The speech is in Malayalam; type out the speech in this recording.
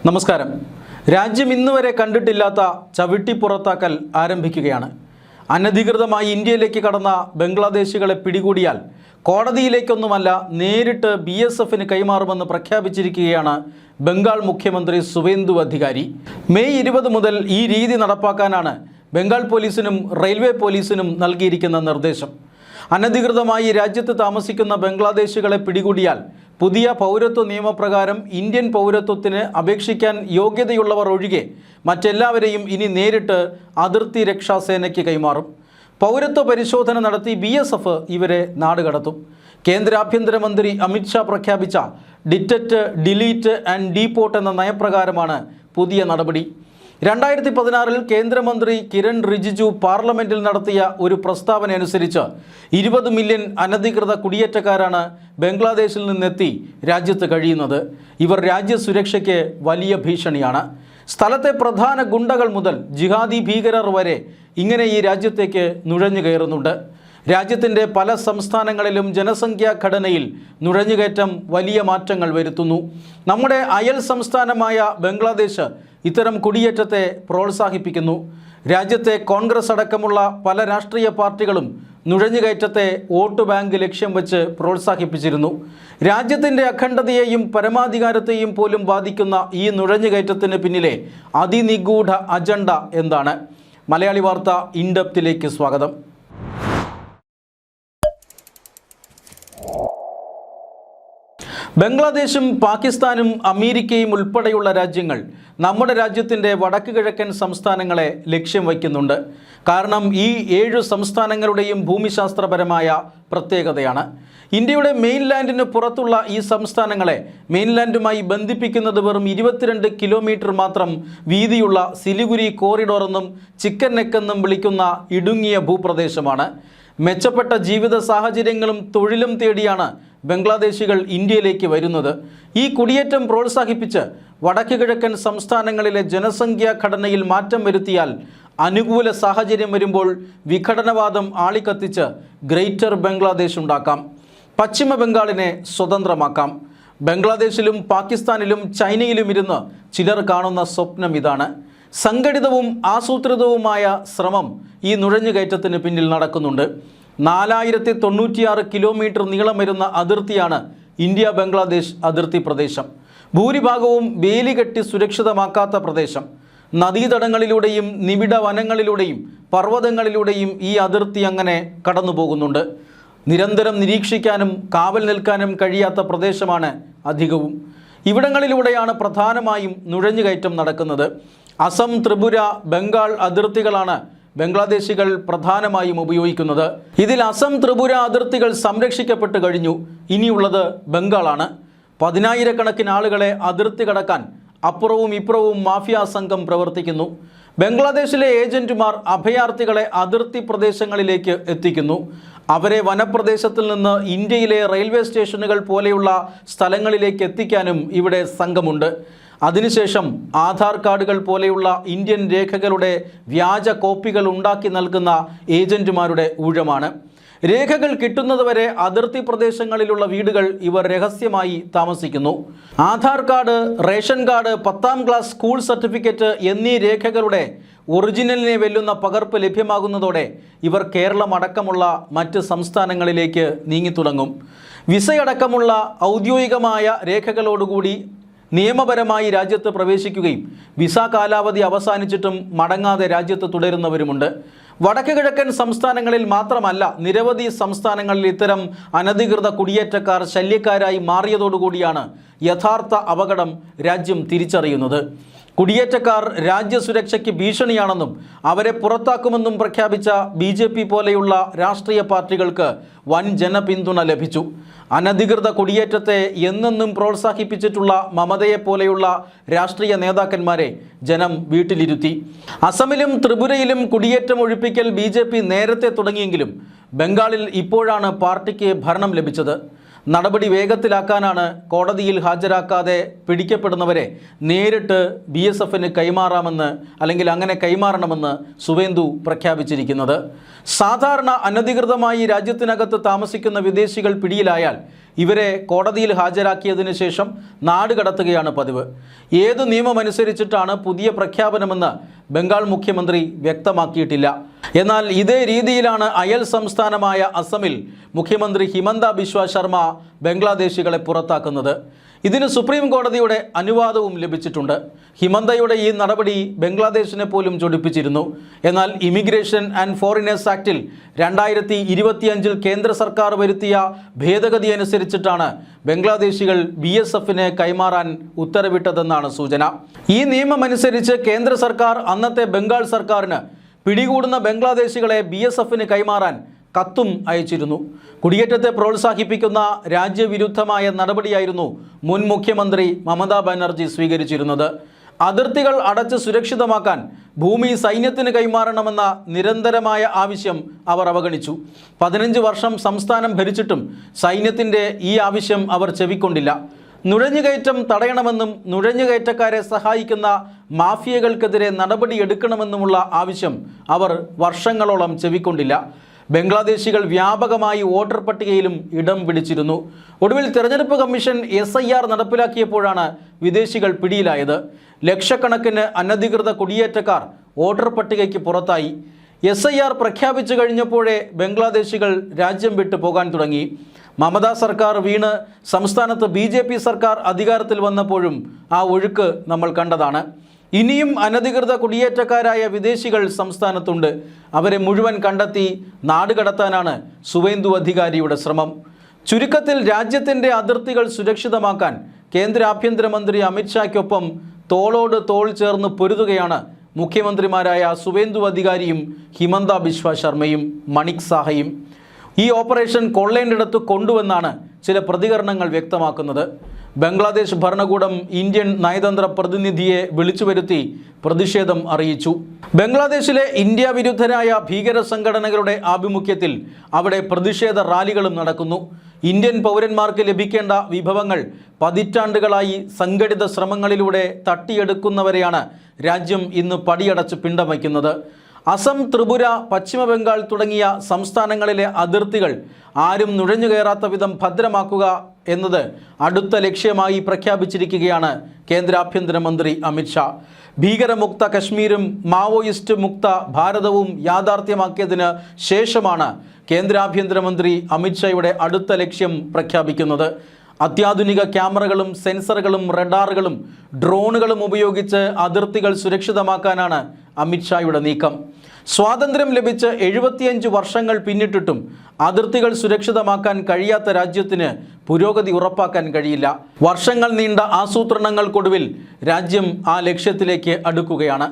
നമസ്കാരം. രാജ്യം ഇന്നുവരെ കണ്ടിട്ടില്ലാത്ത ചവിട്ടിപ്പുറത്താക്കൽ ആരംഭിക്കുകയാണ്. അനധികൃതമായി ഇന്ത്യയിലേക്ക് കടന്ന ബംഗ്ലാദേശികളെ പിടികൂടിയാൽ കോടതിയിലേക്കൊന്നുമല്ല നേരിട്ട് BSFന് കൈമാറുമെന്ന് പ്രഖ്യാപിച്ചിരിക്കുകയാണ് ബംഗാൾ മുഖ്യമന്ത്രി സുവേന്ദു അധികാരി. മെയ് 20 മുതൽ ഈ രീതി നടപ്പാക്കാനാണ് ബംഗാൾ പോലീസിനും റെയിൽവേ പോലീസിനും നൽകിയിരിക്കുന്ന നിർദ്ദേശം. അനധികൃതമായി രാജ്യത്ത് താമസിക്കുന്ന ബംഗ്ലാദേശികളെ പിടികൂടിയാൽ പുതിയ പൗരത്വ നിയമപ്രകാരം ഇന്ത്യൻ പൗരത്വത്തിന് അപേക്ഷിക്കാൻ യോഗ്യതയുള്ളവർ ഒഴികെ മറ്റെല്ലാവരെയും ഇനി നേരിട്ട് അതിർത്തി രക്ഷാസേനയ്ക്ക് കൈമാറും. പൗരത്വ പരിശോധന നടത്തി BSF ഇവരെ നാടുകടത്തും. കേന്ദ്ര ആഭ്യന്തരമന്ത്രി അമിത് ഷാ പ്രഖ്യാപിച്ച ഡിറ്റക്റ്റ്, ഡിലീറ്റ് ആൻഡ് ഡീപോർട്ട് എന്ന നയപ്രകാരമാണ് പുതിയ നടപടി. 2016 കേന്ദ്രമന്ത്രി കിരൺ റിജിജു പാർലമെന്റിൽ നടത്തിയ ഒരു പ്രസ്താവന അനുസരിച്ച് 20 മില്യൺ അനധികൃത കുടിയേറ്റക്കാരാണ് ബംഗ്ലാദേശിൽ നിന്നെത്തി രാജ്യത്ത് കഴിയുന്നത്. ഇവർ രാജ്യസുരക്ഷയ്ക്ക് വലിയ ഭീഷണിയാണ്. സ്ഥലത്തെ പ്രധാന ഗുണ്ടകൾ മുതൽ ജിഹാദി ഭീകരർ വരെ ഇങ്ങനെ ഈ രാജ്യത്തേക്ക് നുഴഞ്ഞു കയറുന്നുണ്ട്. രാജ്യത്തിൻ്റെ പല സംസ്ഥാനങ്ങളിലും ജനസംഖ്യാ ഘടനയിൽ നുഴഞ്ഞുകയറ്റം വലിയ മാറ്റങ്ങൾ വരുത്തുന്നു. നമ്മുടെ അയൽ സംസ്ഥാനമായ ബംഗ്ലാദേശ് ഇത്തരം കുടിയേറ്റത്തെ പ്രോത്സാഹിപ്പിക്കുന്നു. രാജ്യത്തെ കോൺഗ്രസ് അടക്കമുള്ള പല രാഷ്ട്രീയ പാർട്ടികളും നുഴഞ്ഞുകയറ്റത്തെ വോട്ട് ബാങ്ക് ലക്ഷ്യം വെച്ച് പ്രോത്സാഹിപ്പിച്ചിരുന്നു. രാജ്യത്തിൻ്റെ അഖണ്ഡതയെയും പരമാധികാരത്തെയും പോലും ബാധിക്കുന്ന ഈ നുഴഞ്ഞുകയറ്റത്തിന് പിന്നിലെ അതിനിഗൂഢ അജണ്ട എന്താണ്? മലയാളി വാർത്ത ഇൻഡെപ്തിലേക്ക് സ്വാഗതം. ബംഗ്ലാദേശും പാകിസ്ഥാനും അമേരിക്കയും ഉൾപ്പെടെയുള്ള രാജ്യങ്ങൾ നമ്മുടെ രാജ്യത്തിൻ്റെ വടക്ക് കിഴക്കൻ സംസ്ഥാനങ്ങളെ ലക്ഷ്യം വയ്ക്കുന്നുണ്ട്. കാരണം ഈ 7 സംസ്ഥാനങ്ങളുടെയും ഭൂമിശാസ്ത്രപരമായ പ്രത്യേകതയാണ്. ഇന്ത്യയുടെ മെയിൻലാൻഡിന് പുറത്തുള്ള ഈ സംസ്ഥാനങ്ങളെ മെയിൻലാൻഡുമായി ബന്ധിപ്പിക്കുന്നത് വെറും 22 കിലോമീറ്റർ മാത്രം വീതിയുള്ള സിലിഗുരി കോറിഡോർ എന്നും ചിക്കൻ നെക്ക് എന്നും വിളിക്കുന്ന ഇടുങ്ങിയ ഭൂപ്രദേശമാണ്. മെച്ചപ്പെട്ട ജീവിത സാഹചര്യങ്ങളും തൊഴിലും തേടിയാണ് ബംഗ്ലാദേശികൾ ഇന്ത്യയിലേക്ക് വരുന്നത്. ഈ കുടിയേറ്റം പ്രോത്സാഹിപ്പിച്ച് വടക്ക് കിഴക്കൻ സംസ്ഥാനങ്ങളിലെ ജനസംഖ്യാ ഘടനയിൽ മാറ്റം വരുത്തിയാൽ അനുകൂല സാഹചര്യം വരുമ്പോൾ വിഘടനവാദം ആളിക്കത്തിച്ച് ഗ്രേറ്റർ ബംഗ്ലാദേശ് ഉണ്ടാക്കാം. പശ്ചിമ ബംഗാളിനെ സ്വതന്ത്രമാക്കാം. ബംഗ്ലാദേശിലും പാകിസ്ഥാനിലും ചൈനയിലും ഇരുന്ന് ചിലർ കാണുന്ന സ്വപ്നം ഇതാണ്. സംഘടിതവും ആസൂത്രിതവുമായ ശ്രമം ഈ നുഴഞ്ഞുകയറ്റത്തിന് പിന്നിൽ നടക്കുന്നുണ്ട്. 4096 കിലോമീറ്റർ നീളം വരുന്ന അതിർത്തിയാണ് ഇന്ത്യ ബംഗ്ലാദേശ് അതിർത്തി പ്രദേശം. ഭൂരിഭാഗവും വേലി കെട്ടി സുരക്ഷിതമാക്കാത്ത പ്രദേശം. നദീതടങ്ങളിലൂടെയും നിബിഡ വനങ്ങളിലൂടെയും പർവ്വതങ്ങളിലൂടെയും ഈ അതിർത്തി അങ്ങനെ കടന്നു പോകുന്നുണ്ട്. നിരന്തരം നിരീക്ഷിക്കാനും കാവൽ നിൽക്കാനും കഴിയാത്ത പ്രദേശമാണ് അധികവും. ഇവിടങ്ങളിലൂടെയാണ് പ്രധാനമായും നുഴഞ്ഞുകയറ്റം നടക്കുന്നത്. അസം, ത്രിപുര, ബംഗാൾ അതിർത്തികളാണ് ബംഗ്ലാദേശികൾ പ്രധാനമായും ഉപയോഗിക്കുന്നത്. ഇതിൽ അസം, ത്രിപുര അതിർത്തികൾ സംരക്ഷിക്കപ്പെട്ട് കഴിഞ്ഞു. ഇനിയുള്ളത് ബംഗാളാണ്. 10,000-കണക്കിന് ആളുകളെ അതിർത്തി കടക്കാൻ അപ്പുറവും ഇപ്പുറവും മാഫിയ സംഘം പ്രവർത്തിക്കുന്നു. ബംഗ്ലാദേശിലെ ഏജന്റുമാർ അഭയാർത്ഥികളെ അതിർത്തി പ്രദേശങ്ങളിലേക്ക് എത്തിക്കുന്നു. അവരെ വനപ്രദേശത്തിൽ നിന്ന് ഇന്ത്യയിലെ റെയിൽവേ സ്റ്റേഷനുകൾ പോലെയുള്ള സ്ഥലങ്ങളിലേക്ക് എത്തിക്കാനും ഇവിടെ സംഘമുണ്ട്. അതിനുശേഷം ആധാർ കാർഡുകൾ പോലെയുള്ള ഇന്ത്യൻ രേഖകളുടെ വ്യാജ കോപ്പികൾ ഉണ്ടാക്കി നൽകുന്ന ഏജന്റുമാരുടെ ഊഴമാണ്. രേഖകൾ കിട്ടുന്നതുവരെ അതിർത്തി പ്രദേശങ്ങളിലുള്ള വീടുകൾ ഇവർ രഹസ്യമായി താമസിക്കുന്നു. Aadhaar card, ration card, 10ാം class school certificate എന്നീ രേഖകളുടെ ഒറിജിനലിനെ വെല്ലുന്ന പകർപ്പ് ലഭ്യമാകുന്നതോടെ ഇവർ കേരളം അടക്കമുള്ള മറ്റ് സംസ്ഥാനങ്ങളിലേക്ക് നീങ്ങിത്തുടങ്ങും. വിസയടക്കമുള്ള ഔദ്യോഗികമായ രേഖകളോടുകൂടി നിയമപരമായി രാജ്യത്ത് പ്രവേശിക്കുകയും വിസ കാലാവധി അവസാനിച്ചിട്ടും മടങ്ങാതെ രാജ്യത്ത് തുടരുന്നവരുമുണ്ട്. വടക്ക് കിഴക്കൻ സംസ്ഥാനങ്ങളിൽ മാത്രമല്ല, നിരവധി സംസ്ഥാനങ്ങളിൽ ഇത്തരം അനധികൃത കുടിയേറ്റക്കാർ ശല്യക്കാരായി മാറിയതോടുകൂടിയാണ് യഥാർത്ഥ അപകടം രാജ്യം തിരിച്ചറിയുന്നത്. കുടിയേറ്റക്കാർ രാജ്യസുരക്ഷയ്ക്ക് ഭീഷണിയാണെന്നും അവരെ പുറത്താക്കുമെന്നും പ്രഖ്യാപിച്ച BJP പോലെയുള്ള രാഷ്ട്രീയ പാർട്ടികൾക്ക് വൻ ജനപിന്തുണ ലഭിച്ചു. അനധികൃത കുടിയേറ്റത്തെ എന്നെന്നും പ്രോത്സാഹിപ്പിച്ചിട്ടുള്ള മമതയെ പോലെയുള്ള രാഷ്ട്രീയ നേതാക്കന്മാരെ ജനം വീട്ടിലിരുത്തി. അസമിലും ത്രിപുരയിലും കുടിയേറ്റം ഒഴിപ്പിക്കൽ BJP നേരത്തെ തുടങ്ങിയെങ്കിലും ബംഗാളിൽ ഇപ്പോഴാണ് പാർട്ടിക്ക് ഭരണം ലഭിച്ചത്. നടപടി വേഗത്തിലാക്കാനാണ് കോടതിയിൽ ഹാജരാക്കാതെ പിടിക്കപ്പെടുന്നവരെ നേരിട്ട് BSFന് കൈമാറാമെന്ന് അല്ലെങ്കിൽ അങ്ങനെ കൈമാറണമെന്ന് സുവേന്ദു പ്രഖ്യാപിച്ചിരിക്കുന്നത്. സാധാരണ അനധികൃതമായി രാജ്യത്തിനകത്ത് താമസിക്കുന്ന വിദേശികൾ പിടിയിലായാൽ ഇവരെ കോടതിയിൽ ഹാജരാക്കിയതിനു ശേഷം നാട് കടത്തുകയാണ് പതിവ്. ഏത് നിയമമനുസരിച്ചിട്ടാണ് പുതിയ പ്രഖ്യാപനമെന്ന് ബംഗാൾ മുഖ്യമന്ത്രി വ്യക്തമാക്കിയിട്ടില്ല. എന്നാൽ ഇതേ രീതിയിലാണ് അയൽ സംസ്ഥാനമായ അസമിൽ മുഖ്യമന്ത്രി ഹിമന്ത ബിശ്വ ശർമ്മ ബംഗ്ലാദേശികളെ പുറത്താക്കുന്നത്. ഇതിന് സുപ്രീം കോടതിയുടെ അനുവാദവും ലഭിച്ചിട്ടുണ്ട്. ഹിമന്തയുടെ ഈ നടപടി ബംഗ്ലാദേശിനെ പോലും ചൊടിപ്പിച്ചിരുന്നു. എന്നാൽ ഇമിഗ്രേഷൻ ആൻഡ് ഫോറിനേഴ്സ് ആക്ടിൽ 2025 കേന്ദ്ര സർക്കാർ വരുത്തിയ ഭേദഗതി അനുസരിച്ചിട്ടാണ് ബംഗ്ലാദേശികൾ BSFന് കൈമാറാൻ ഉത്തരവിട്ടതെന്നാണ് സൂചന. ഈ നിയമമനുസരിച്ച് കേന്ദ്ര സർക്കാർ അന്നത്തെ ബംഗാൾ സർക്കാരിന് പിടികൂടുന്ന ബംഗ്ലാദേശികളെ BSFന് കൈമാറാൻ കത്തും അയച്ചിരുന്നു. കുടിയേറ്റത്തെ പ്രോത്സാഹിപ്പിക്കുന്ന രാജ്യവിരുദ്ധമായ നടപടിയായിരുന്നു മുൻ മുഖ്യമന്ത്രി മമതാ ബാനർജി സ്വീകരിച്ചിരുന്നത്. അതിർത്തികൾ അടച്ച് സുരക്ഷിതമാക്കാൻ ഭൂമി സൈന്യത്തിന് കൈമാറണമെന്ന നിരന്തരമായ ആവശ്യം അവർ അവഗണിച്ചു. 15 വർഷം സംസ്ഥാനം ഭരിച്ചിട്ടും സൈന്യത്തിൻ്റെ ഈ ആവശ്യം അവർ ചെവിക്കൊണ്ടില്ല. നുഴഞ്ഞുകയറ്റം തടയണമെന്നും നുഴഞ്ഞുകയറ്റക്കാരെ സഹായിക്കുന്ന മാഫിയകൾക്കെതിരെ നടപടിയെടുക്കണമെന്നുമുള്ള ആവശ്യം അവർ വർഷങ്ങളോളം ചെവിക്കൊണ്ടില്ല. ബംഗ്ലാദേശികൾ വ്യാപകമായി വോട്ടർ പട്ടികയിലും ഇടം പിടിച്ചിരുന്നു. ഒടുവിൽ തെരഞ്ഞെടുപ്പ് കമ്മീഷൻ SIR നടപ്പിലാക്കിയപ്പോഴാണ് വിദേശികൾ പിടിയിലായത്. ലക്ഷക്കണക്കിന് അനധികൃത കുടിയേറ്റക്കാർ വോട്ടർ പട്ടികയ്ക്ക് പുറത്തായി. SIR പ്രഖ്യാപിച്ചു കഴിഞ്ഞപ്പോഴേ ബംഗ്ലാദേശികൾ രാജ്യം വിട്ടു പോകാൻ തുടങ്ങി. മമതാ സർക്കാർ വീണ് സംസ്ഥാനത്ത് BJP സർക്കാർ അധികാരത്തിൽ വന്നപ്പോഴും ആ ഒഴുക്ക് നമ്മൾ കണ്ടതാണ്. ഇനിയും അനധികൃത കുടിയേറ്റക്കാരായ വിദേശികൾ സംസ്ഥാനത്തുണ്ട്. അവരെ മുഴുവൻ കണ്ടെത്തി നാട് കടത്താനാണ് സുവേന്ദു അധികാരിയുടെ ശ്രമം. ചുരുക്കത്തിൽ രാജ്യത്തിൻ്റെ അതിർത്തികൾ സുരക്ഷിതമാക്കാൻ കേന്ദ്ര ആഭ്യന്തരമന്ത്രി അമിത്ഷായ്ക്കൊപ്പം തോളോട് തോൾ ചേർന്ന് പൊരുതുകയാണ് മുഖ്യമന്ത്രിമാരായ സുവേന്ദു അധികാരിയും ഹിമന്ത ബിശ്വ ശർമ്മയും മണിക് സാഹയും. ഈ ഓപ്പറേഷൻ കൊള്ളേണ്ടിടത്ത് കൊണ്ടുവന്നാണ് ചില പ്രതികരണങ്ങൾ വ്യക്തമാക്കുന്നത്. ബംഗ്ലാദേശ് ഭരണകൂടം ഇന്ത്യൻ നയതന്ത്ര പ്രതിനിധിയെ വിളിച്ചു വരുത്തി പ്രതിഷേധം അറിയിച്ചു. ബംഗ്ലാദേശിലെ ഇന്ത്യ വിരുദ്ധരായ ഭീകര സംഘടനകളുടെ ആഭിമുഖ്യത്തിൽ അവിടെ പ്രതിഷേധ റാലികളും നടക്കുന്നു. ഇന്ത്യൻ പൗരന്മാർക്ക് ലഭിക്കേണ്ട വിഭവങ്ങൾ പതിറ്റാണ്ടുകളായി സംഘടിത ശ്രമങ്ങളിലൂടെ തട്ടിയെടുക്കുന്നവരെയാണ് രാജ്യം ഇന്ന് പടിയടച്ച് പിണ്ടം വയ്ക്കുന്നത്. അസം, ത്രിപുര, പശ്ചിമ ബംഗാൾ തുടങ്ങിയ സംസ്ഥാനങ്ങളിലെ അതിർത്തികൾ ആരും നുഴഞ്ഞു കയറാത്ത വിധം ഭദ്രമാക്കുക എന്നത് അടുത്ത ലക്ഷ്യമായി പ്രഖ്യാപിച്ചിരിക്കുകയാണ് കേന്ദ്ര ആഭ്യന്തരമന്ത്രി അമിത്ഷാ. ഭീകരമുക്ത കശ്മീരും മാവോയിസ്റ്റ് മുക്ത ഭാരതവും യാഥാർത്ഥ്യമാക്കിയതിന് ശേഷമാണ് കേന്ദ്ര ആഭ്യന്തരമന്ത്രി അമിത്ഷായുടെ അടുത്ത ലക്ഷ്യം പ്രഖ്യാപിക്കുന്നത്. അത്യാധുനിക ക്യാമറകളും സെൻസറുകളും റഡാറുകളും ഡ്രോണുകളും ഉപയോഗിച്ച് അതിർത്തികൾ സുരക്ഷിതമാക്കാനാണ് അമിത്ഷായുടെ നീക്കം. സ്വാതന്ത്ര്യം ലഭിച്ച് 75 വർഷങ്ങൾ പിന്നിട്ടിട്ടും അതിർത്തികൾ സുരക്ഷിതമാക്കാൻ കഴിയാത്ത രാജ്യത്തിന് പുരോഗതി ഉറപ്പാക്കാൻ കഴിയില്ല. വർഷങ്ങൾ നീണ്ട ആസൂത്രണങ്ങൾക്കൊടുവിൽ രാജ്യം ആ ലക്ഷ്യത്തിലേക്ക് അടുക്കുകയാണ്.